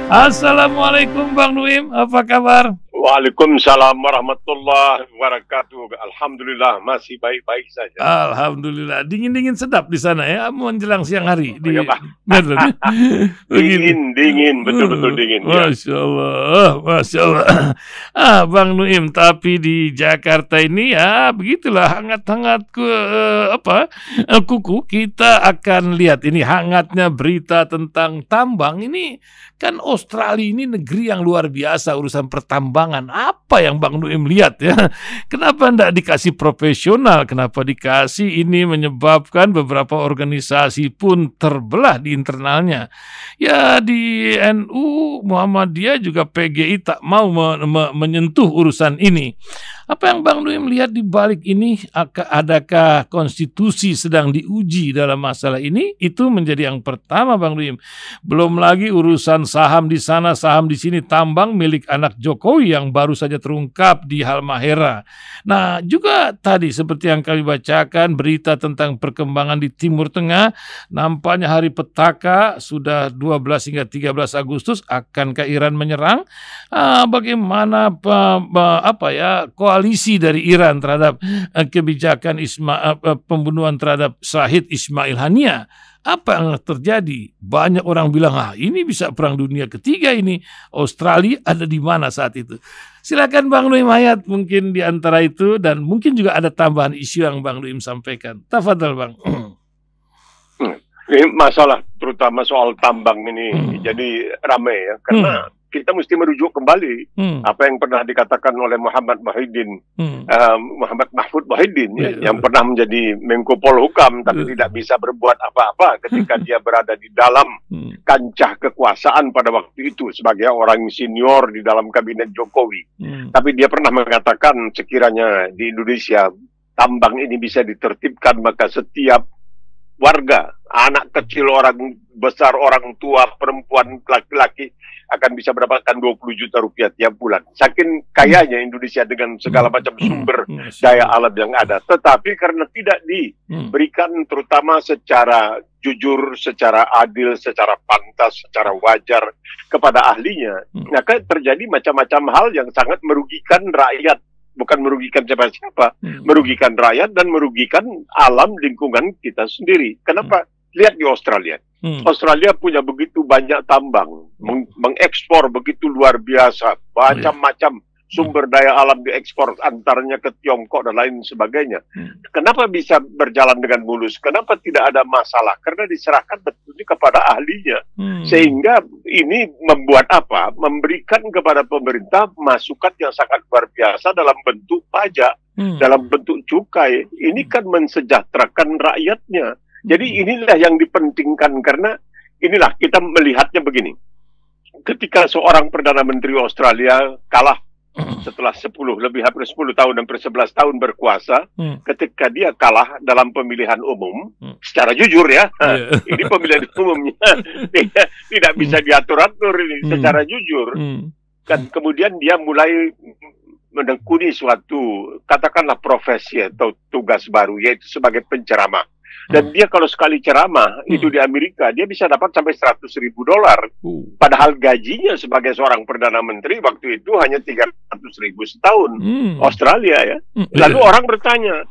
Assalamualaikum Bang Nuim, apa kabar? Waalaikumsalam warahmatullahi wabarakatuh. Alhamdulillah masih baik-baik saja. Alhamdulillah, dingin-dingin sedap di sana ya, menjelang siang hari di Ya, Pak. Melbourne. Dingin, betul-betul dingin. Ya. Masya Allah, Masya Allah. Bang Nuim, tapi di Jakarta ini ya begitulah hangat-hangat kuku. Kita akan lihat ini hangatnya berita tentang tambang ini. Kan Australia ini negeri yang luar biasa urusan pertambangan. Apa yang Bang Nuim lihat ya? Kenapa tidak dikasih profesional? Kenapa dikasih ini menyebabkan beberapa organisasi pun terbelah di internalnya? Ya di NU, Muhammadiyah juga PGI tak mau menyentuh urusan ini. Apa yang Bang Nuim lihat di balik ini? Adakah konstitusi sedang diuji dalam masalah ini? Itu menjadi yang pertama Bang Nuim. Belum lagi urusan saham di sana, saham di sini, tambang milik anak Jokowi yang baru saja terungkap di Halmahera. Nah, juga tadi seperti yang kami bacakan berita tentang perkembangan di Timur Tengah, nampaknya hari petaka sudah 12 hingga 13 Agustus akankah Iran menyerang? Bagaimana koalisi dari Iran terhadap kebijakan pembunuhan terhadap Syahid Ismail Haniah? Apa yang terjadi? Banyak orang bilang, ini bisa perang dunia ketiga ini. Australia ada di mana saat itu? Silakan Bang Nuim Hayat mungkin di antara itu, dan mungkin juga ada tambahan isu yang Bang Nuim sampaikan. Tafadhal Bang. Ini masalah terutama soal tambang ini jadi ramai ya, karena kita mesti merujuk kembali apa yang pernah dikatakan oleh Muhammad Mahfud Wahidin yang pernah menjadi Menko Polhukam tapi tidak bisa berbuat apa-apa ketika dia berada di dalam kancah kekuasaan pada waktu itu sebagai orang senior di dalam kabinet Jokowi. Tapi dia pernah mengatakan sekiranya di Indonesia tambang ini bisa ditertibkan, maka setiap warga, anak kecil, orang besar, orang tua, perempuan, laki-laki akan bisa mendapatkan 20 juta rupiah tiap bulan. Saking kayanya Indonesia dengan segala macam sumber daya alam yang ada. Tetapi karena tidak diberikan terutama secara jujur, secara adil, secara pantas, secara wajar kepada ahlinya, maka terjadi macam-macam hal yang sangat merugikan rakyat. Bukan merugikan siapa-siapa, merugikan rakyat dan merugikan alam lingkungan kita sendiri. Kenapa? Lihat di Australia. Australia punya begitu banyak tambang, mengekspor begitu luar biasa, macam-macam sumber daya alam diekspor, antaranya ke Tiongkok dan lain sebagainya. Kenapa bisa berjalan dengan mulus? Kenapa tidak ada masalah? Karena diserahkan betulnya kepada ahlinya. Sehingga ini membuat apa? Memberikan kepada pemerintah masukan yang sangat luar biasa dalam bentuk pajak, dalam bentuk cukai. Ini kan mensejahterakan rakyatnya. Jadi inilah yang dipentingkan, karena inilah kita melihatnya begini. Ketika seorang Perdana Menteri Australia kalah setelah hampir 10 tahun, hampir 11 tahun berkuasa, ketika dia kalah dalam pemilihan umum, secara jujur ya, ini pemilihan umumnya tidak bisa diatur-atur ini secara jujur. Dan kemudian dia mulai menekuni suatu, katakanlah profesi atau tugas baru, yaitu sebagai penceramah. Dan dia kalau sekali ceramah itu di Amerika, dia bisa dapat sampai $100.000. Padahal gajinya sebagai seorang Perdana Menteri waktu itu hanya $300.000 setahun. Australia ya. Lalu orang bertanya,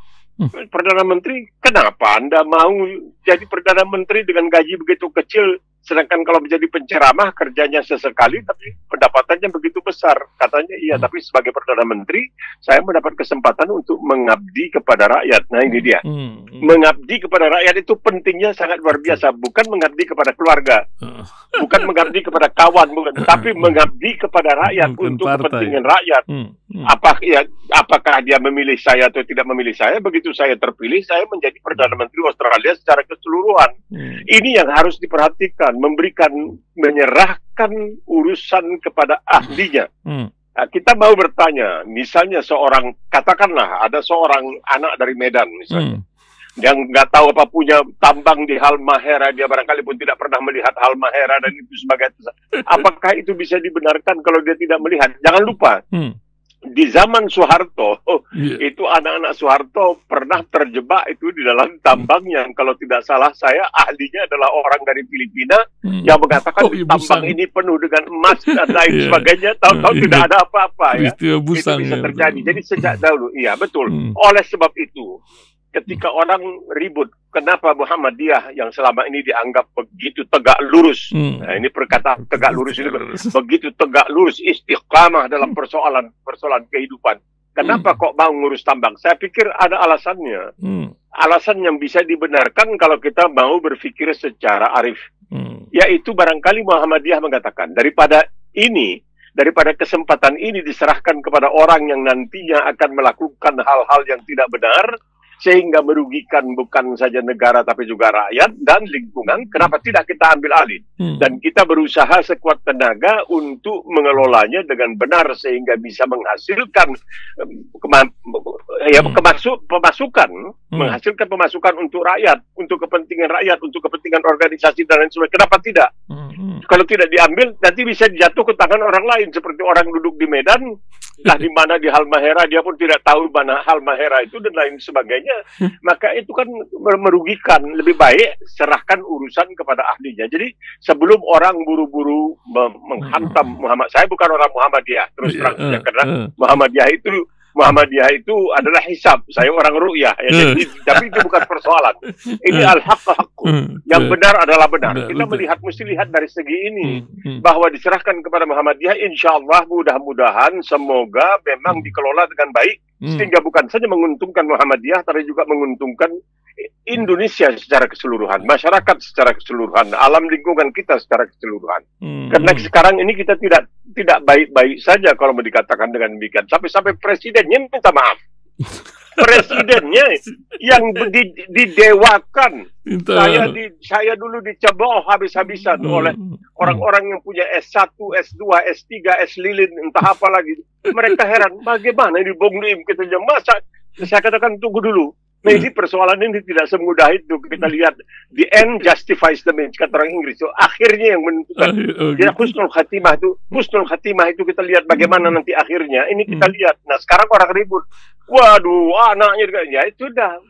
Perdana Menteri, kenapa Anda mau jadi Perdana Menteri dengan gaji begitu kecil? Sedangkan kalau menjadi penceramah kerjanya sesekali tapi pendapatannya begitu besar. Katanya iya, tapi sebagai Perdana Menteri saya mendapat kesempatan untuk mengabdi kepada rakyat. Nah ini dia. Mengabdi kepada rakyat itu pentingnya sangat luar biasa. Bukan mengabdi kepada keluarga, bukan mengabdi kepada kawan, bukan, tapi mengabdi kepada rakyat untuk kepentingan rakyat. Apakah dia memilih saya atau tidak memilih saya? Begitu saya terpilih, saya menjadi Perdana Menteri Australia secara keseluruhan. Ini yang harus diperhatikan. Menyerahkan urusan kepada ahlinya. Nah, kita mau bertanya, misalnya katakanlah ada seorang anak dari Medan misalnya, yang nggak tahu apa punya tambang di Halmahera, dia barangkali pun tidak pernah melihat Halmahera dan itu sebagai, apakah itu bisa dibenarkan kalau dia tidak melihat? Jangan lupa, di zaman Soeharto, itu anak-anak Soeharto pernah terjebak itu di dalam tambang yang kalau tidak salah saya ahlinya adalah orang dari Filipina yang mengatakan tambang ini penuh dengan emas dan lain sebagainya. Tahu-tahu tidak ada apa-apa ya. Itu bisa terjadi. Jadi sejak dahulu, iya betul. Oleh sebab itu, ketika orang ribut, kenapa Muhammadiyah yang selama ini dianggap begitu tegak lurus, nah ini perkataan tegak lurus ini begitu tegak lurus, istiqamah dalam persoalan kehidupan. Kenapa kok mau ngurus tambang? Saya pikir ada alasannya. Alasan yang bisa dibenarkan kalau kita mau berpikir secara arif. Yaitu barangkali Muhammadiyah mengatakan, daripada kesempatan ini diserahkan kepada orang yang nantinya akan melakukan hal-hal yang tidak benar, sehingga merugikan bukan saja negara tapi juga rakyat dan lingkungan, kenapa tidak kita ambil alih? Dan kita berusaha sekuat tenaga untuk mengelolanya dengan benar sehingga bisa menghasilkan pemasukan untuk rakyat, untuk kepentingan rakyat, untuk kepentingan organisasi dan lain sebagainya. Kenapa tidak? Kalau tidak diambil, nanti bisa jatuh ke tangan orang lain, seperti orang duduk di Medan, lah di mana di Halmahera dia pun tidak tahu mana Halmahera itu dan lain sebagainya. Maka itu kan merugikan. Lebih baik serahkan urusan kepada ahlinya. Jadi sebelum orang buru-buru menghantam Muhammad, saya bukan orang Muhammadiyah terus terang saja, karena Muhammadiyah itu adalah hisab. Saya orang ru'yah. Ya, tapi itu bukan persoalan. Ini al-haqq. Yang benar adalah benar. Kita mesti lihat dari segi ini. Bahwa diserahkan kepada Muhammadiyah, insya Allah mudah-mudahan semoga memang dikelola dengan baik. Sehingga bukan saja menguntungkan Muhammadiyah, tapi juga menguntungkan Indonesia secara keseluruhan, masyarakat secara keseluruhan, alam lingkungan kita secara keseluruhan. Karena sekarang ini kita tidak baik-baik saja kalau mau dikatakan dengan demikian. Sampai presidennya minta maaf. Presidennya yang didewakan. Saya dulu dicebol habis-habisan oleh orang-orang yang punya S1, S2, S3, S lilin, entah apa lagi. Mereka heran, bagaimana di Bung Lim kita masa? Saya katakan tunggu dulu. Nah, ini persoalan ini tidak semudah itu. Kita lihat, the end justifies the means, kata orang Inggris. So, akhirnya yang menentukan. Jadi husnul khatimah itu kita lihat bagaimana nanti akhirnya. Ini kita lihat. Nah, sekarang orang ribut. Waduh, anaknya juga. Ya, itu dah.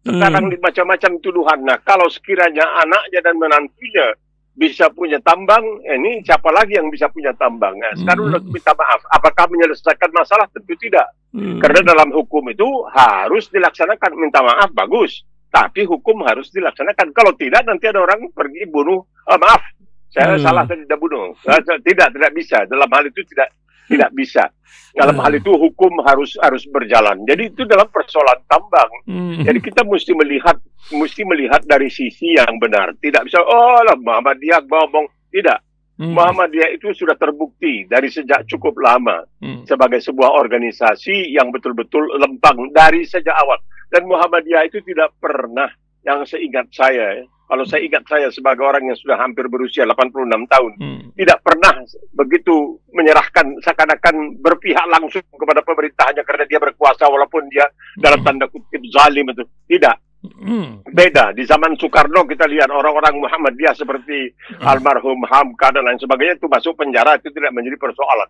Sekarang macam-macam tuduhan. Nah, kalau sekiranya anaknya dan menantunya bisa punya tambang, ini siapa lagi yang bisa punya tambang? Nah, sekarang udah minta maaf. Apakah menyelesaikan masalah? Tentu tidak. Karena dalam hukum itu harus dilaksanakan. Minta maaf, bagus. Tapi hukum harus dilaksanakan. Kalau tidak, nanti ada orang pergi bunuh. Maaf, saya salah, saya tidak bunuh. Tidak bisa. Dalam hal itu tidak bisa. Dalam hal itu hukum harus berjalan. Jadi itu dalam persoalan tambang. Jadi kita mesti melihat dari sisi yang benar. Tidak bisa, Muhammadiyah ngomong. Tidak. Muhammadiyah itu sudah terbukti dari sejak cukup lama sebagai sebuah organisasi yang betul-betul lempang dari sejak awal. Dan Muhammadiyah itu tidak pernah, yang seingat saya, kalau saya ingat saya sebagai orang yang sudah hampir berusia 86 tahun, tidak pernah begitu menyerahkan, seakan-akan berpihak langsung kepada pemerintahnya karena dia berkuasa walaupun dia dalam tanda kutip zalim itu. Tidak. Beda. Di zaman Soekarno kita lihat orang-orang Muhammadiyah seperti almarhum Hamka dan lain sebagainya itu masuk penjara, itu tidak menjadi persoalan.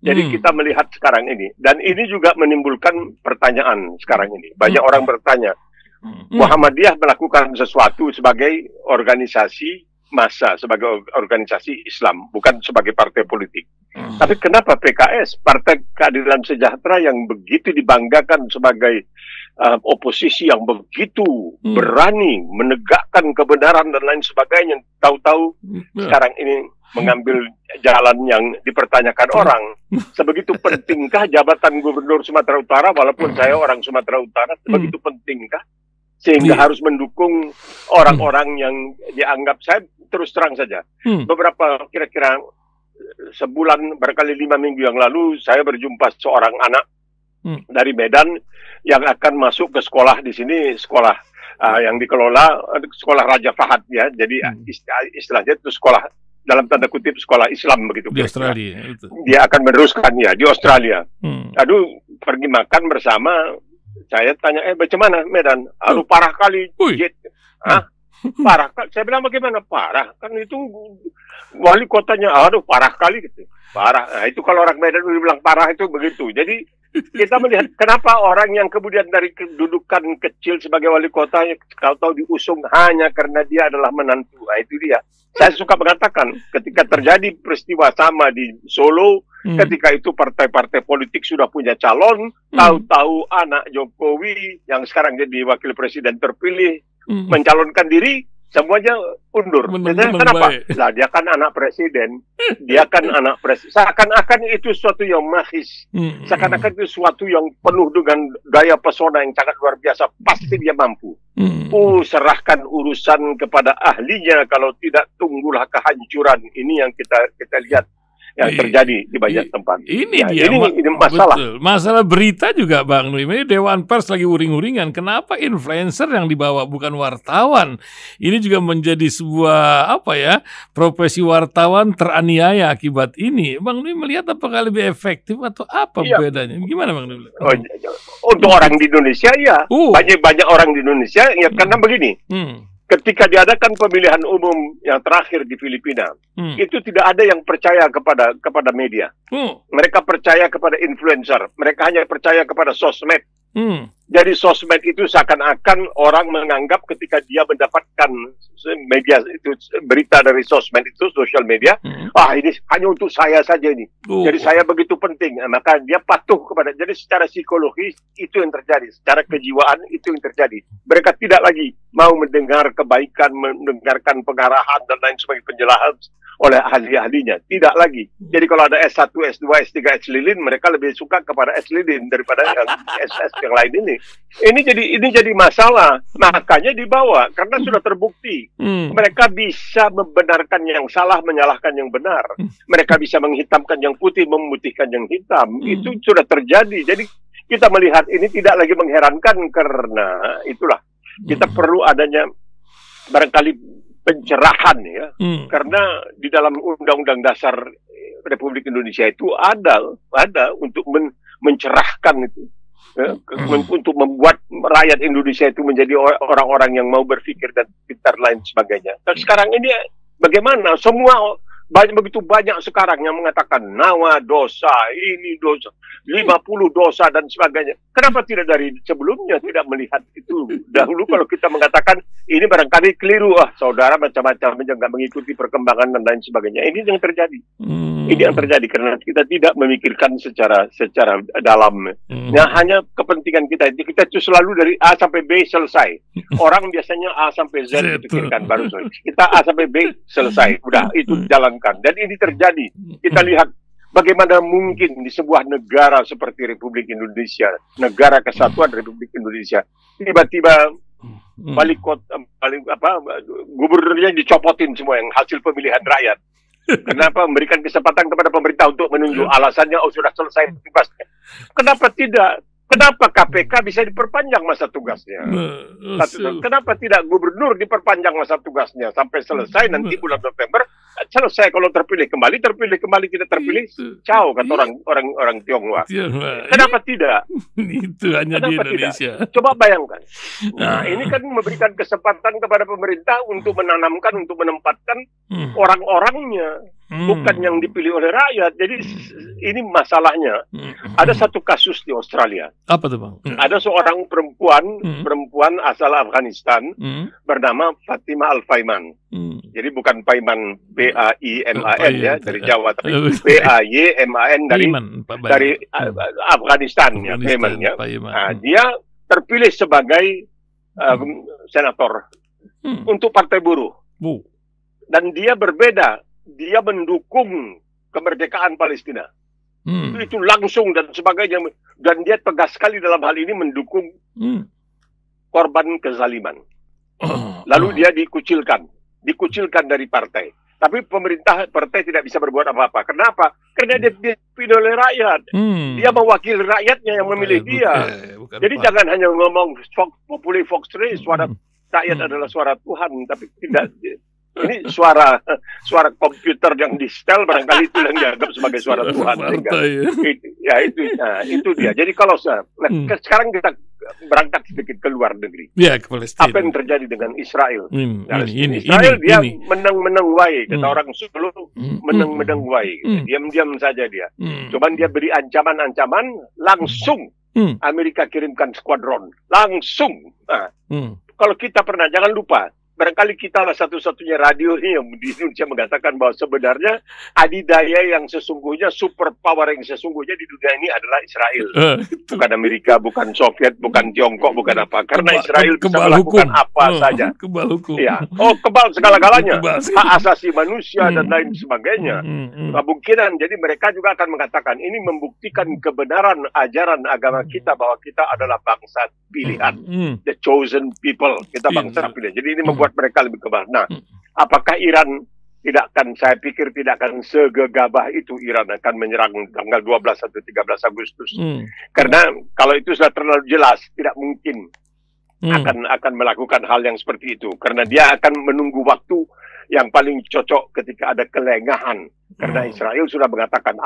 Jadi kita melihat sekarang ini. Dan ini juga menimbulkan pertanyaan sekarang ini. Banyak orang bertanya, Muhammadiyah melakukan sesuatu sebagai organisasi massa, sebagai organisasi Islam, bukan sebagai partai politik. Tapi kenapa PKS, Partai Keadilan Sejahtera yang begitu dibanggakan sebagai oposisi yang begitu berani menegakkan kebenaran dan lain sebagainya, tahu-tahu sekarang ini mengambil jalan yang dipertanyakan orang. Sebegitu pentingkah jabatan Gubernur Sumatera Utara, walaupun saya orang Sumatera Utara, sebegitu pentingkah sehingga harus mendukung orang-orang yang dianggap, saya terus terang saja, beberapa kira-kira sebulan, barangkali 5 minggu yang lalu, saya berjumpa seorang anak dari Medan yang akan masuk ke sekolah di sini, sekolah yang dikelola sekolah Raja Fahad ya. Jadi istilahnya itu sekolah dalam tanda kutip sekolah Islam begitu. Di Australia. Dia akan meneruskan ya di Australia. Aduh, pergi makan bersama. Saya tanya, bagaimana Medan? Aduh, parah kali. Parah. Saya bilang bagaimana parah? Kan itu wali kotanya, aduh parah kali gitu. Parah. Nah, itu kalau orang Medan udah bilang parah itu begitu. Jadi kita melihat kenapa orang yang kemudian dari kedudukan kecil sebagai wali kota, kalau tahu diusung hanya karena dia adalah menantu. Nah, itu dia. Saya suka mengatakan ketika terjadi peristiwa sama di Solo, ketika itu partai-partai politik sudah punya calon, tahu-tahu anak Jokowi yang sekarang jadi wakil presiden terpilih mencalonkan diri, semuanya undur. Kenapa? Nah, dia kan anak presiden. Dia kan anak presiden. Seakan-akan itu suatu yang magis. Seakan-akan itu suatu yang penuh dengan daya pesona yang sangat luar biasa. Pasti dia mampu. Serahkan urusan kepada ahlinya. Kalau tidak, tunggulah kehancuran. Ini yang kita lihat yang terjadi di banyak tempat. Ini masalah. Betul. Masalah berita juga, Bang Nuim. Ini Dewan Pers lagi uring-uringan. Kenapa influencer yang dibawa bukan wartawan? Ini juga menjadi sebuah profesi wartawan teraniaya akibat ini. Bang Nuim melihat apakah lebih efektif atau apa bedanya? Gimana, Bang Nuim? Untuk orang di Indonesia banyak orang di Indonesia karena begini. Ketika diadakan pemilihan umum yang terakhir di Filipina, itu tidak ada yang percaya kepada media. Mereka percaya kepada influencer. Mereka hanya percaya kepada sosmed. Jadi sosmed itu seakan-akan orang menganggap ketika dia mendapatkan media itu, berita dari sosmed itu, sosial media, ini hanya untuk saya saja ini. Jadi saya begitu penting. Maka dia patuh kepada. Jadi secara psikologis itu yang terjadi. Secara kejiwaan itu yang terjadi. Mereka tidak lagi mau mendengar kebaikan, mendengarkan pengarahan dan lain sebagainya, penjelasan oleh ahli-ahlinya. Tidak lagi. Jadi kalau ada S1, S2, S3, S lilin, mereka lebih suka kepada S lilin daripada yang SS yang lain ini. Ini jadi masalah. Makanya dibawa karena sudah terbukti. Mereka bisa membenarkan yang salah, menyalahkan yang benar. Mereka bisa menghitamkan yang putih, memutihkan yang hitam. Itu sudah terjadi. Jadi kita melihat ini tidak lagi mengherankan karena itulah kita perlu adanya barangkali pencerahan ya, karena di dalam Undang-Undang Dasar Republik Indonesia itu ada untuk mencerahkan itu, untuk membuat rakyat Indonesia itu menjadi orang-orang yang mau berpikir dan pintar lain sebagainya. Dan sekarang ini bagaimana? Begitu banyak sekarang yang mengatakan nawa dosa, ini dosa, 50 dosa dan sebagainya. Kenapa tidak dari sebelumnya tidak melihat itu? Dahulu kalau kita mengatakan ini barangkali keliru, saudara macam-macam nggak mengikuti perkembangan dan lain sebagainya. Ini yang terjadi. Ini yang terjadi karena kita tidak memikirkan secara dalam. Nah, hanya kepentingan kita itu selalu dari A sampai B selesai. Orang biasanya A sampai Z dipikirkan baru selesai. Kita A sampai B selesai. Udah itu jalan. Dan ini terjadi. Kita lihat bagaimana mungkin di sebuah negara seperti Republik Indonesia, negara kesatuan Republik Indonesia, tiba-tiba gubernurnya dicopotin semua yang hasil pemilihan rakyat. Kenapa memberikan kesempatan kepada pemerintah untuk menunjuk alasannya sudah selesai tugasnya? Kenapa tidak? Kenapa KPK bisa diperpanjang masa tugasnya? Kenapa tidak gubernur diperpanjang masa tugasnya sampai selesai nanti bulan November? Selesai kalau terpilih kembali, tidak terpilih, ciao kata orang Tionghoa. Kenapa tidak? Itu hanya di Indonesia. Tidak? Coba bayangkan. Nah, ini kan memberikan kesempatan kepada pemerintah untuk menanamkan, untuk menempatkan orang-orangnya. Bukan yang dipilih oleh rakyat. Jadi ini masalahnya. Ada satu kasus di Australia. Apa tuh, Bang? Ada seorang perempuan asal Afghanistan bernama Fatima Al-Fayman. Jadi bukan Fayman B-A-I-M-A-N ya dari Jawa, tapi B-A-Y-M-A-N dari Afghanistan ya, Fayman ya. Nah, dia terpilih sebagai senator untuk Partai Buruh. Dan dia berbeda. Dia mendukung kemerdekaan Palestina. Itu langsung dan sebagainya. Dan dia tegas sekali dalam hal ini mendukung korban kezaliman. Lalu dia dikucilkan dari partai. Tapi partai tidak bisa berbuat apa-apa. Kenapa? Karena dia dipilih oleh rakyat. Dia mewakili rakyatnya yang memilih dia. Jadi jangan hanya ngomong populi vox Dei, suara rakyat adalah suara Tuhan, tapi tidak. Ini suara komputer yang di-setel barangkali itu yang dianggap sebagai suara Tuhan. Itu dia. Jadi kalau sekarang kita berangkat sedikit ke luar negeri. Ya, ke Palestina. Apa yang terjadi dengan Israel? Ini, Israel dia menang-menang wae, kata orang Solo, menang-menang wae. Diam-diam saja dia. Cuman dia beri ancaman-ancaman, langsung Amerika kirimkan skuadron. Langsung. Nah, kalau kita pernah, jangan lupa, barangkali kita lah satu-satunya radio yang di Indonesia mengatakan bahwa sebenarnya adidaya yang sesungguhnya, super power yang sesungguhnya di dunia ini adalah Israel. Bukan Amerika, bukan Soviet, bukan Tiongkok, bukan apa. Karena Israel bisa melakukan apa saja. Kebal hukum. Ya. Kebal segala-galanya. Hak asasi manusia dan lain sebagainya. Kemungkinan, jadi mereka juga akan mengatakan, ini membuktikan kebenaran ajaran agama kita bahwa kita adalah bangsa pilihan. The chosen people. Kita bangsa pilihan. Jadi ini membuat mereka lebih kebal. Nah, apakah Iran saya pikir tidak akan segegabah itu Iran akan menyerang tanggal 12 atau 13 Agustus. Karena kalau itu sudah terlalu jelas, tidak mungkin akan melakukan hal yang seperti itu. Karena dia akan menunggu waktu yang paling cocok ketika ada kelengahan. Karena Israel sudah mengatakan,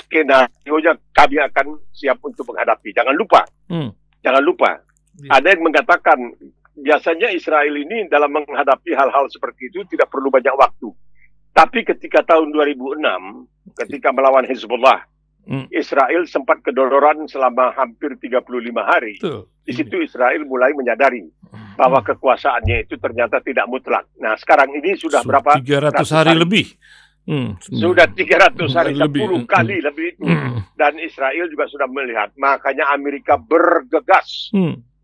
skenario-nya kami akan siap untuk menghadapi. Jangan lupa. Ada yang mengatakan, biasanya Israel ini dalam menghadapi hal-hal seperti itu tidak perlu banyak waktu. Tapi ketika tahun 2006, ketika melawan Hezbollah, Israel sempat kedororan selama hampir 35 hari. Di situ Israel mulai menyadari bahwa kekuasaannya itu ternyata tidak mutlak. Nah, sekarang ini sudah berapa? 300 hari lebih. Sudah 300 hari, 10 kali lebih itu. Dan Israel juga sudah melihat. Makanya Amerika bergegas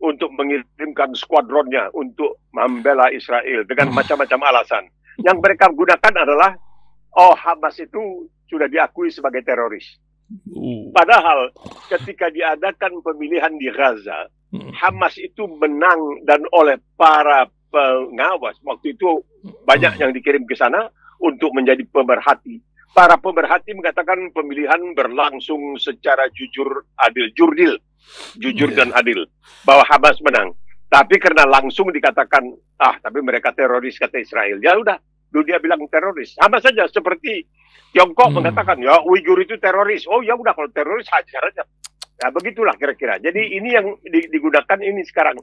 untuk mengirimkan skuadronnya untuk membela Israel dengan macam-macam alasan. Yang mereka gunakan adalah, Hamas itu sudah diakui sebagai teroris. Padahal ketika diadakan pemilihan di Gaza, Hamas itu menang dan oleh para pengawas. Waktu itu banyak yang dikirim ke sana untuk menjadi pemerhati. Para pemerhati mengatakan pemilihan berlangsung secara jujur, adil, jujur dan adil, bahwa Hamas menang. Tapi karena langsung dikatakan, tapi mereka teroris, kata Israel. Ya udah, dunia bilang teroris. Sama saja seperti Tiongkok mengatakan, ya Uighur itu teroris. Oh ya udah, kalau teroris hajar aja. Nah, begitulah kira-kira. Jadi ini yang digunakan ini sekarang.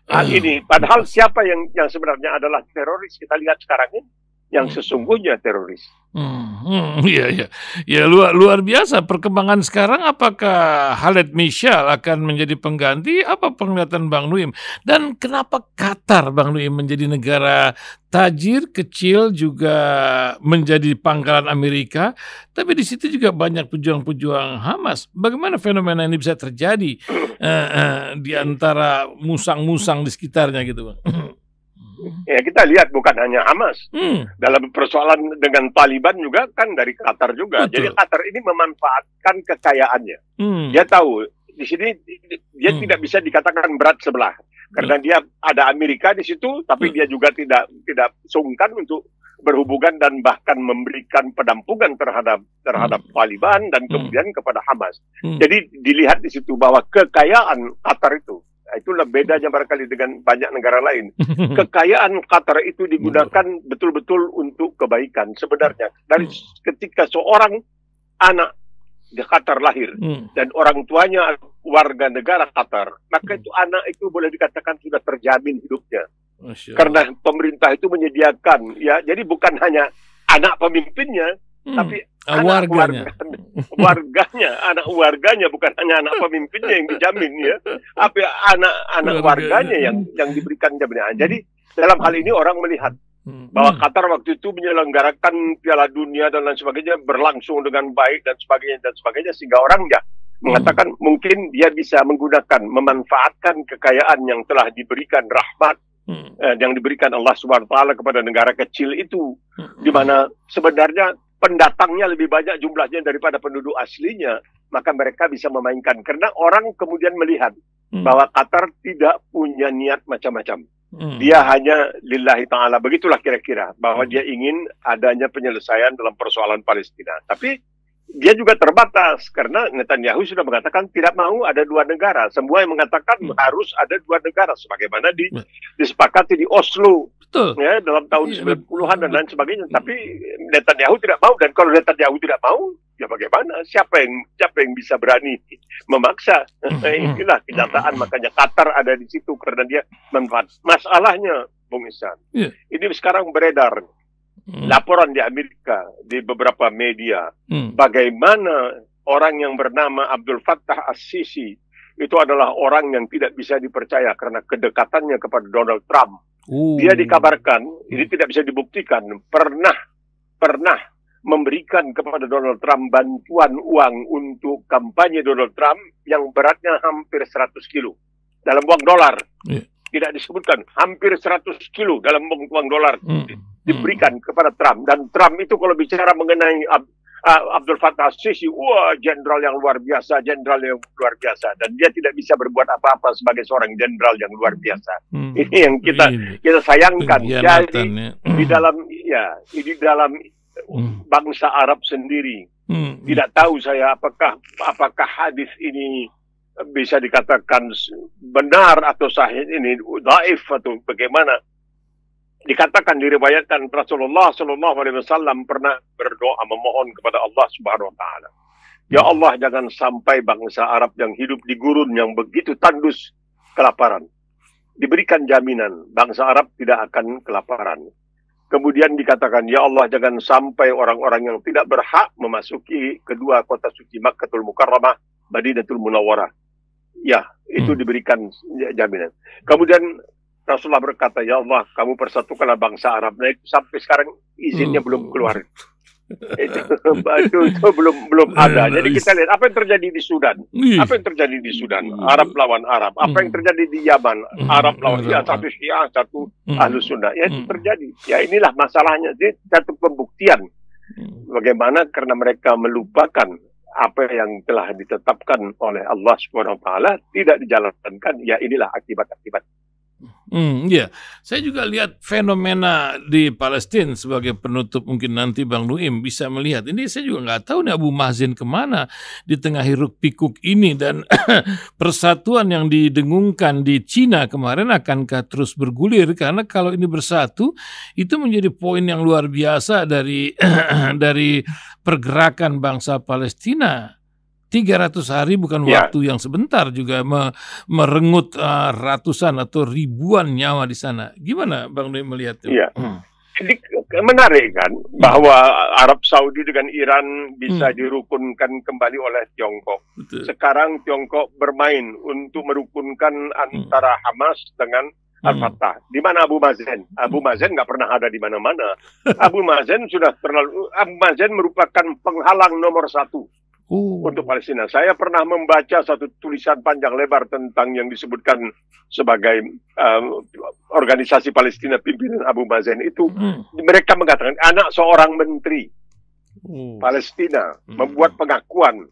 Ini padahal siapa yang sebenarnya adalah teroris, kita lihat sekarang ini. Yang sesungguhnya teroris. Ya, luar biasa perkembangan sekarang. Apakah Khaled Mishal akan menjadi pengganti? Apa penglihatan Bang Nuim? Dan kenapa Qatar, Bang Nuim, menjadi negara tajir, kecil, juga menjadi pangkalan Amerika, tapi di situ juga banyak pejuang-pejuang Hamas. Bagaimana fenomena ini bisa terjadi di antara musang-musang di sekitarnya gitu, Bang? Ya, kita lihat bukan hanya Hamas. Dalam persoalan dengan Taliban juga kan dari Qatar juga. Betul. Jadi Qatar ini memanfaatkan kekayaannya. Dia tahu di sini dia tidak bisa dikatakan berat sebelah. Karena dia ada Amerika di situ, tapi dia juga tidak sungkan untuk berhubungan dan bahkan memberikan penampungan terhadap Taliban dan kemudian kepada Hamas. Jadi dilihat di situ bahwa kekayaan Qatar itulah bedanya barangkali dengan banyak negara lain. Kekayaan Qatar itu digunakan betul-betul untuk kebaikan. Sebenarnya dari ketika seorang anak di Qatar lahir dan orang tuanya warga negara Qatar, maka itu anak itu boleh dikatakan sudah terjamin hidupnya. Karena pemerintah itu menyediakan, ya, jadi bukan hanya anak pemimpinnya, tapi anak warganya, bukan hanya anak pemimpinnya yang dijamin, ya, tapi anak warganya yang diberikan jaminan. Jadi dalam hal ini orang melihat bahwa Qatar waktu itu menyelenggarakan Piala Dunia dan lain sebagainya berlangsung dengan baik dan sebagainya sehingga orang mengatakan mungkin dia bisa memanfaatkan kekayaan yang telah diberikan rahmat yang diberikan Allah Subhanahu wa taala kepada negara kecil itu, di mana sebenarnya pendatangnya lebih banyak jumlahnya daripada penduduk aslinya, maka mereka bisa memainkan. Karena orang kemudian melihat bahwa Qatar tidak punya niat macam-macam. Dia hanya lillahi ta'ala. Begitulah kira-kira. Bahwa dia ingin adanya penyelesaian dalam persoalan Palestina. Tapi dia juga terbatas. Karena Netanyahu sudah mengatakan tidak mau ada dua negara. Semua yang mengatakan harus ada dua negara. Sebagaimana disepakati di Oslo. Ya, dalam tahun 90-an dan lain sebagainya. Tapi Netanyahu tidak mau. Dan kalau Netanyahu tidak mau, Ya bagaimana? Siapa yang bisa berani memaksa? Inilah kenyataan. Makanya Qatar ada di situ karena dia manfaat. Masalahnya, Bung Ihsan, ini sekarang beredar laporan di Amerika di beberapa media bagaimana orang yang bernama Abdul Fattah As-Sisi itu adalah orang yang tidak bisa dipercaya karena kedekatannya kepada Donald Trump. Dia dikabarkan, ini tidak bisa dibuktikan, pernah memberikan kepada Donald Trump bantuan uang untuk kampanye Donald Trump yang beratnya hampir 100 kilo dalam uang dolar. Tidak disebutkan, hampir 100 kilo dalam uang dolar diberikan kepada Trump. Dan Trump itu kalau bicara mengenai Abdul Fattah Sisi, wah, jenderal yang luar biasa, jenderal yang luar biasa. Dan dia tidak bisa berbuat apa-apa sebagai seorang jenderal yang luar biasa. Ini yang kita sayangkan. Jadi di dalam bangsa Arab sendiri tidak tahu saya apakah hadis ini bisa dikatakan benar atau sahih, ini dhaif atau bagaimana. Dikatakan diriwayatkan Rasulullah SAW pernah berdoa memohon kepada Allah Subhanahu Wa Taala, ya Allah, jangan sampai bangsa Arab yang hidup di gurun yang begitu tandus kelaparan. Diberikan jaminan bangsa Arab tidak akan kelaparan. Kemudian dikatakan, ya Allah, jangan sampai orang-orang yang tidak berhak memasuki kedua kota suci Makkahul Mukarramah, Madinatul Munawwarah. Ya, itu diberikan jaminan. Kemudian Rasulullah berkata, ya Allah, kamu persatukanlah bangsa Arab. Nah, itu sampai sekarang izinnya belum keluar. itu belum ada. Jadi kita lihat apa yang terjadi di Sudan. Apa yang terjadi di Sudan? Arab lawan Arab. Apa yang terjadi di Yaman? Arab lawan satu Syiah, satu Ahlus Sunnah. Ya, itu terjadi. Ya, inilah masalahnya. Jadi satu pembuktian bagaimana karena mereka melupakan apa yang telah ditetapkan oleh Allah Subhanahu Wa Taala tidak dijalankan. Ya, inilah akibat-akibat. Ya, saya juga lihat fenomena di Palestina sebagai penutup, mungkin nanti Bang Nuim bisa melihat. Ini saya juga nggak tahu nih Abu Mazen kemana di tengah hiruk pikuk ini, dan persatuan yang didengungkan di Cina kemarin akankah terus bergulir, karena kalau ini bersatu itu menjadi poin yang luar biasa dari pergerakan bangsa Palestina. 300 hari bukan waktu yang sebentar juga merenggut ratusan atau ribuan nyawa di sana. Gimana Bang Nuim melihatnya? Iya. Jadi menarik kan bahwa Arab Saudi dengan Iran bisa dirukunkan kembali oleh Tiongkok. Betul. Sekarang Tiongkok bermain untuk merukunkan antara Hamas dengan Al-Fatah. Di mana Abu Mazen? Abu Mazen nggak pernah ada di mana-mana. Abu Mazen merupakan penghalang nomor 1 untuk Palestina. Saya pernah membaca satu tulisan panjang lebar tentang yang disebutkan sebagai organisasi Palestina pimpinan Abu Mazen itu. Mereka mengatakan anak seorang menteri Palestina membuat pengakuan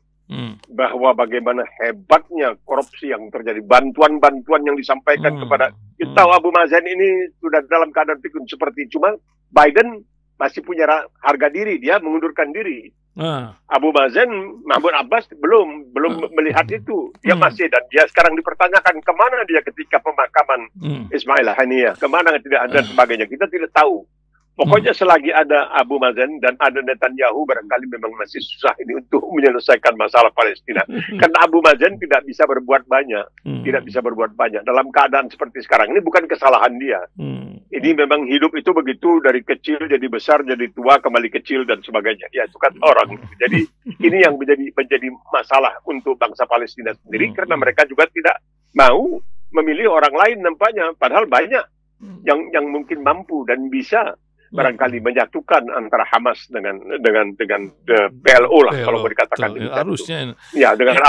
bahwa bagaimana hebatnya korupsi yang terjadi, bantuan-bantuan yang disampaikan kepada kita tahu Abu Mazen ini sudah dalam keadaan pikun seperti, cuma Biden masih punya harga diri, dia mengundurkan diri. Abu Mazen, Mahmud Abbas belum melihat itu. Dia masih, dan dia sekarang dipertanyakan kemana dia ketika pemakaman Ismail Haniyah, kemana tidak ada sebagainya. Kita tidak tahu. Pokoknya selagi ada Abu Mazen dan ada Netanyahu, barangkali memang masih susah ini untuk menyelesaikan masalah Palestina. Karena Abu Mazen tidak bisa berbuat banyak. Tidak bisa berbuat banyak. Dalam keadaan seperti sekarang, ini bukan kesalahan dia. Ini memang hidup itu begitu, dari kecil jadi besar, jadi tua, kembali kecil, dan sebagainya. Ya, itu kan orang. Jadi ini yang menjadi masalah untuk bangsa Palestina sendiri, karena mereka juga tidak mau memilih orang lain nampaknya. Padahal banyak yang mungkin mampu dan bisa barangkali menyatukan antara Hamas dengan PLO lah, PLO, kalau mau dikatakan harusnya ya, dengan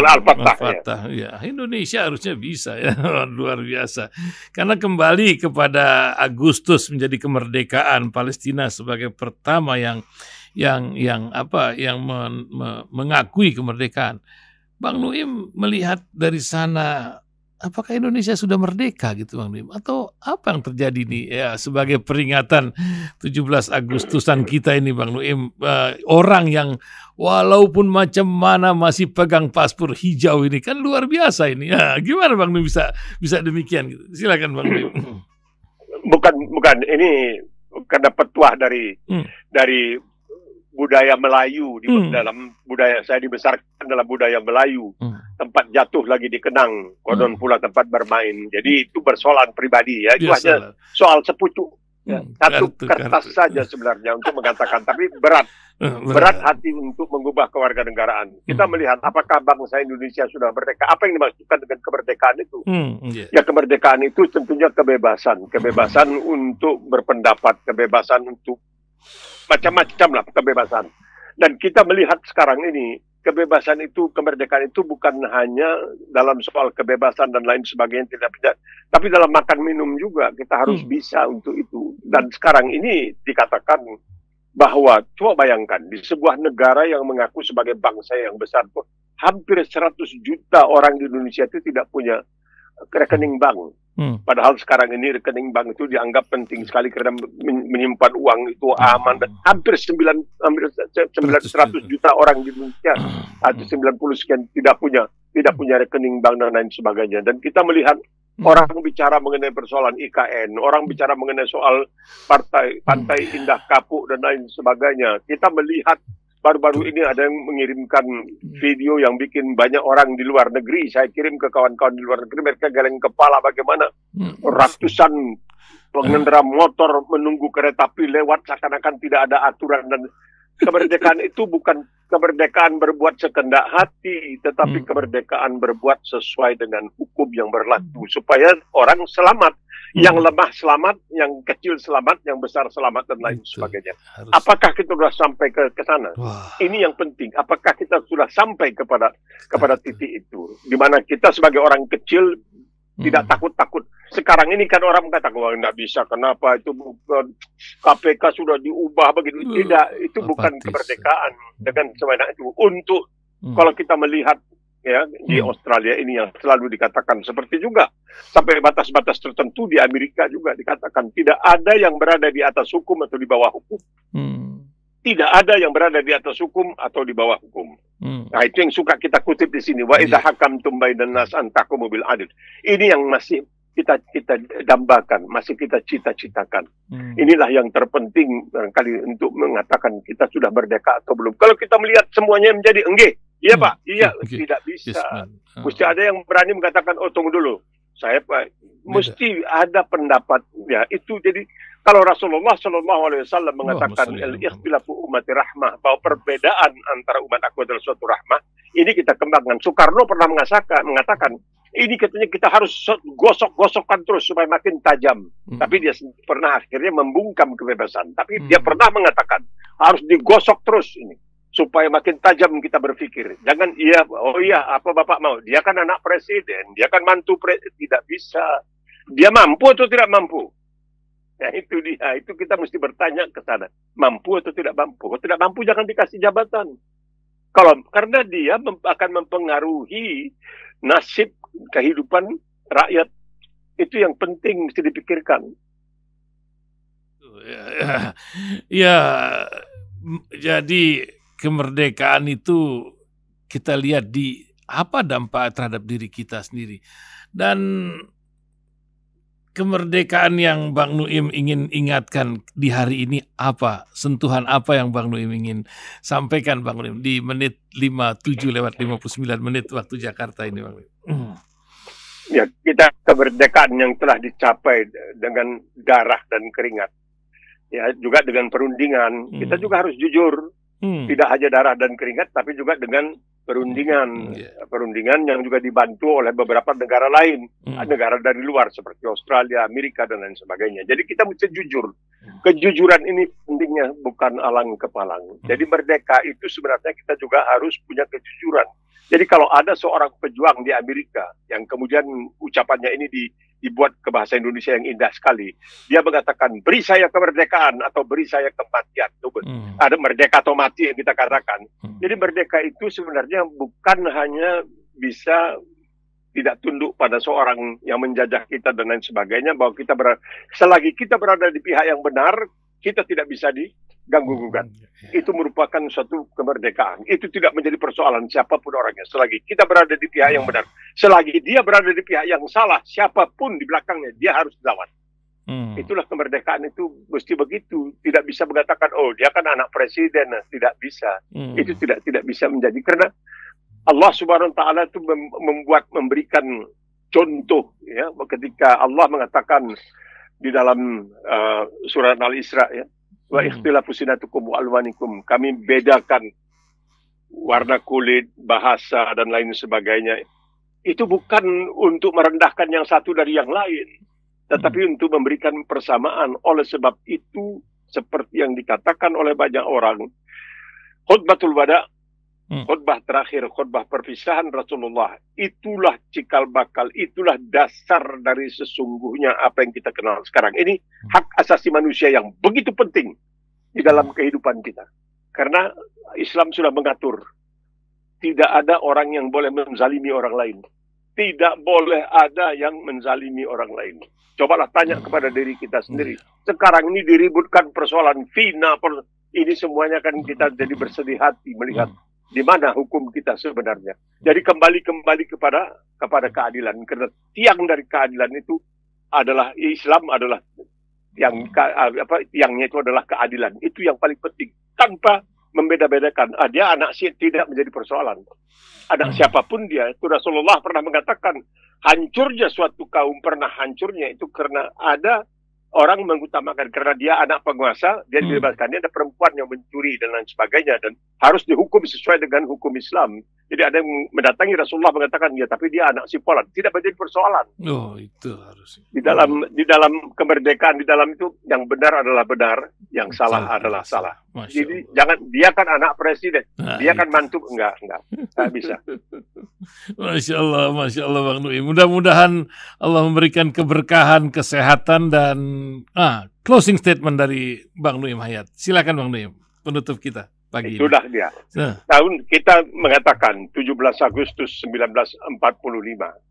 Al-Fatah ya. Indonesia harusnya bisa ya. Luar biasa, karena kembali kepada Agustus menjadi kemerdekaan Palestina sebagai pertama yang mengakui kemerdekaan. Bang Nuim melihat dari sana, apakah Indonesia sudah merdeka gitu Bang Nuim? Atau apa yang terjadi nih ya sebagai peringatan 17 Agustusan kita ini Bang Nuim? Orang yang walaupun macam mana masih pegang paspor hijau ini kan luar biasa ini. Ya, gimana Bang Nuim bisa demikian gitu? Silakan Bang Nuim. Bukan ini karena petuah dari budaya Melayu, di dalam budaya saya dibesarkan dalam budaya Melayu, tempat jatuh lagi dikenang, konon pula tempat bermain. Jadi itu persoalan pribadi ya, itu hanya soal sepucuk. Ya, satu kertas saja sebenarnya untuk mengatakan, tapi berat hati untuk mengubah kewarganegaraan. Kita melihat apakah bangsa Indonesia sudah merdeka, apa yang dimaksudkan dengan kemerdekaan itu? Ya, kemerdekaan itu tentunya kebebasan untuk berpendapat, kebebasan untuk macam-macam lah kebebasan. Dan kita melihat sekarang ini kebebasan itu, kemerdekaan itu bukan hanya dalam soal kebebasan dan lain sebagainya, tidak, tapi dalam makan minum juga kita harus bisa untuk itu. Dan sekarang ini dikatakan bahwa coba bayangkan di sebuah negara yang mengaku sebagai bangsa yang besar, hampir 100 juta orang di Indonesia itu tidak punya rekening bank. Padahal sekarang ini rekening bank itu dianggap penting sekali karena menyimpan uang itu aman. Dan hampir 100 juta orang di Indonesia atau 90 sekian tidak punya rekening bank dan lain sebagainya. Dan kita melihat orang bicara mengenai persoalan IKN, orang bicara mengenai soal pantai Indah Kapuk dan lain sebagainya. Kita melihat baru-baru ini ada yang mengirimkan video yang bikin banyak orang di luar negeri. Saya kirim ke kawan-kawan di luar negeri, mereka geleng kepala bagaimana ratusan pengendara motor menunggu kereta api lewat seakan-akan tidak ada aturan. Dan kemerdekaan itu bukan kemerdekaan berbuat sekendak hati, tetapi kemerdekaan berbuat sesuai dengan hukum yang berlaku supaya orang selamat. Yang lemah selamat, yang kecil selamat, yang besar selamat, dan lain sebagainya. Apakah kita sudah sampai ke sana? Ini yang penting. Apakah kita sudah sampai kepada titik itu? Di mana kita sebagai orang kecil tidak takut-takut. Sekarang ini kan orang mengatakan, wah tidak bisa, kenapa itu bukan KPK sudah diubah begitu. Tidak, itu bukan kemerdekaan. Dengan sebenarnya itu untuk kalau kita melihat ya di Australia ini yang selalu dikatakan seperti juga sampai batas-batas tertentu di Amerika juga dikatakan tidak ada yang berada di atas hukum atau di bawah hukum. Tidak ada yang berada di atas hukum atau di bawah hukum. Nah, itu yang suka kita kutip di sini. Wa idza hakamtum bainan nas an tahkumu bil adl. Ini yang masih kita dambakan, masih kita cita-citakan. Inilah yang terpenting barangkali untuk mengatakan kita sudah merdeka atau belum. Kalau kita melihat semuanya menjadi enggih, iya Pak, iya, tidak bisa. Mesti ada yang berani mengatakan, oh tunggu dulu, saya Pak, mesti ada pendapat. Ya, itu jadi kalau Rasulullah SAW mengatakan al-ikhtilafu ummati rahmah, bahwa perbedaan antara umat aku adalah suatu rahmah, ini kita kembangkan. Soekarno pernah mengatakan ini katanya kita harus gosok-gosokkan terus supaya makin tajam. Tapi dia pernah akhirnya membungkam kebebasan. Tapi dia pernah mengatakan harus digosok terus ini supaya makin tajam kita berpikir. Jangan apa Bapak mau? Dia kan anak presiden, dia kan mantu presiden, tidak bisa. Dia mampu atau tidak mampu? Ya itu dia, itu kita mesti bertanya ke sana. Mampu atau tidak mampu? Kalau tidak mampu jangan dikasih jabatan. Karena dia akan mempengaruhi nasib kehidupan rakyat. Itu yang penting mesti dipikirkan. Ya, jadi kemerdekaan itu kita lihat di apa dampak terhadap diri kita sendiri. Dan kemerdekaan yang Bang Nuim ingin ingatkan di hari ini apa? Sentuhan apa yang Bang Nuim ingin sampaikan Bang Nuim di menit 57:59 waktu Jakarta ini Bang Nuim? Ya, kita kemerdekaan yang telah dicapai dengan darah dan keringat. Ya, juga dengan perundingan. Kita juga harus jujur. Tidak hanya darah dan keringat, tapi juga dengan perundingan. Perundingan yang juga dibantu oleh beberapa negara lain. Negara dari luar seperti Australia, Amerika, dan lain sebagainya. Jadi kita mesti jujur. Kejujuran ini pentingnya bukan alang kepalang. Jadi merdeka itu sebenarnya kita juga harus punya kejujuran. Jadi kalau ada seorang pejuang di Amerika yang kemudian ucapannya ini dibuat ke bahasa Indonesia yang indah sekali. Dia mengatakan, beri saya kemerdekaan atau beri saya kematian. Ada merdeka atau mati yang kita katakan. Jadi merdeka itu sebenarnya bukan hanya bisa tidak tunduk pada seorang yang menjajah kita dan lain sebagainya. Bahwa kita selagi kita berada di pihak yang benar, kita tidak bisa diganggu-gugat. Itu merupakan suatu kemerdekaan. Itu tidak menjadi persoalan siapapun orangnya. Selagi kita berada di pihak yang benar. Selagi dia berada di pihak yang salah, siapapun di belakangnya, dia harus dilawan. Itulah kemerdekaan itu mesti begitu. Tidak bisa mengatakan, oh dia kan anak presiden. Tidak bisa. Itu tidak bisa menjadi. Karena Allah Subhanahu Wa Taala itu memberikan contoh, ya, ketika Allah mengatakan di dalam surat Al-Isra, ya, wa ikhtilafu sinatukum wa alwanikum, kami bedakan warna kulit, bahasa dan lain sebagainya. Itu bukan untuk merendahkan yang satu dari yang lain, tetapi untuk memberikan persamaan. Oleh sebab itu, seperti yang dikatakan oleh banyak orang, khutbatul wada, khutbah terakhir, khutbah perpisahan Rasulullah, itulah cikal bakal, itulah dasar dari sesungguhnya apa yang kita kenal sekarang. Ini hak asasi manusia yang begitu penting di dalam kehidupan kita. Karena Islam sudah mengatur, tidak ada orang yang boleh menzalimi orang lain. Tidak boleh ada yang menzalimi orang lain. Cobalah tanya kepada diri kita sendiri. Sekarang ini diributkan persoalan Vina, ini semuanya kan kita jadi bersedih hati melihat di mana hukum kita sebenarnya. Jadi kembali kepada keadilan. Karena tiang dari keadilan itu adalah Islam, adalah tiangnya itu adalah keadilan. Itu yang paling penting. Tanpa membeda-bedakan. Dia anak tidak menjadi persoalan. Anak siapapun dia. Itu Rasulullah pernah mengatakan, hancurnya suatu kaum, pernah hancurnya itu karena ada orang mengutamakan, karena dia anak penguasa, dia dibebaskan. Dia ada perempuan yang mencuri dan lain sebagainya, dan harus dihukum sesuai dengan hukum Islam. Jadi ada yang mendatangi Rasulullah mengatakan, ya tapi dia anak sipolan, tidak menjadi persoalan. Oh, itu harus. Di dalam kemerdekaan, di dalam itu yang benar adalah benar, yang salah adalah salah. Jadi jangan, dia kan anak presiden, dia kan mantu, enggak bisa. Masya Allah Bang Nui. Mudah-mudahan Allah memberikan keberkahan, kesehatan, dan closing statement dari Bang Nuim Hayat. Silakan Bang Nuim, penutup kita pagi Sudah ini. Dia. Tahun kita mengatakan 17 Agustus 1945.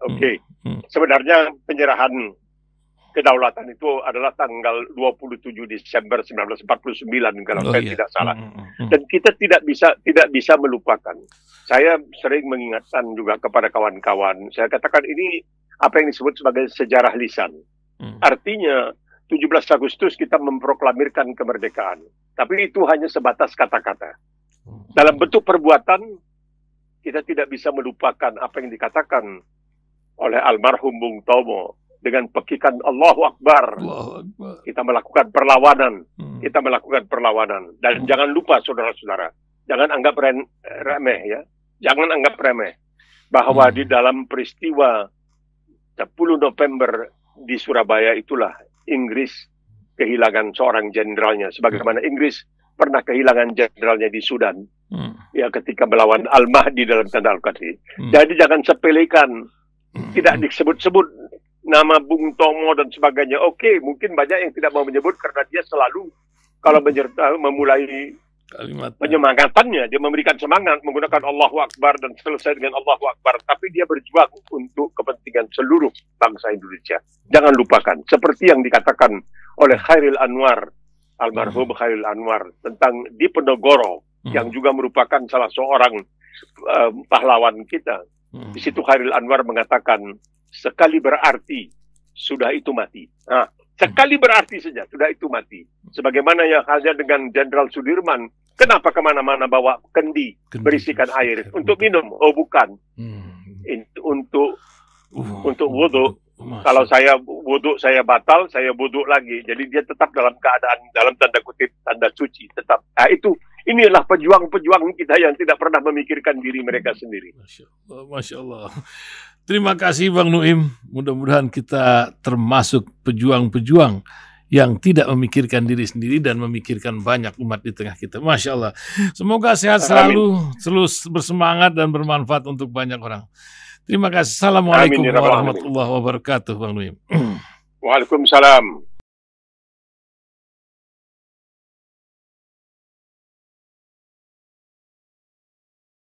Oke. Sebenarnya penyerahan kedaulatan itu adalah tanggal 27 Desember 1949 kalau saya tidak salah. Dan kita tidak bisa melupakan. Saya sering mengingatkan juga kepada kawan-kawan. Saya katakan ini apa yang disebut sebagai sejarah lisan. Artinya 17 Agustus kita memproklamirkan kemerdekaan. Tapi itu hanya sebatas kata-kata. Dalam bentuk perbuatan, kita tidak bisa melupakan apa yang dikatakan oleh almarhum Bung Tomo. Dengan pekikan Allahu Akbar, kita melakukan perlawanan. Kita melakukan perlawanan. Dan jangan lupa saudara-saudara, jangan anggap remeh, ya. Jangan anggap remeh bahwa di dalam peristiwa 10 November di Surabaya itulah Inggris kehilangan seorang jenderalnya, sebagaimana Inggris pernah kehilangan jenderalnya di Sudan, ya, ketika melawan Al-Mahdi dalam tanda Al-Qadri. Jadi jangan sepelekan, tidak disebut-sebut nama Bung Tomo dan sebagainya. Oke, mungkin banyak yang tidak mau menyebut karena dia selalu kalau memulai penyemangatannya, dia memberikan semangat menggunakan Allahu Akbar dan selesai dengan Allahu Akbar. Tapi dia berjuang untuk kepentingan seluruh bangsa Indonesia. Jangan lupakan, seperti yang dikatakan oleh Khairil Anwar, almarhum Khairil Anwar, tentang Diponegoro, yang juga merupakan salah seorang pahlawan kita. Di situ Khairil Anwar mengatakan, sekali berarti sudah itu mati. Sekali berarti saja sudah itu mati. Sebagaimana yang halnya dengan Jenderal Sudirman, kenapa kemana-mana bawa kendi berisikan air untuk minum? Oh bukan, untuk wudhu. Kalau saya wudhu, saya batal, saya wudhu lagi. Jadi dia tetap dalam keadaan, dalam tanda kutip, tanda suci. Tetap. Inilah pejuang-pejuang kita yang tidak pernah memikirkan diri mereka sendiri. Masya Allah. Terima kasih Bang Nuim. Mudah-mudahan kita termasuk pejuang-pejuang yang tidak memikirkan diri sendiri dan memikirkan banyak umat di tengah kita. Masya Allah. Semoga sehat selalu, terus bersemangat dan bermanfaat untuk banyak orang. Terima kasih. Assalamualaikum warahmatullahi wabarakatuh Bang Nuim. Waalaikumsalam.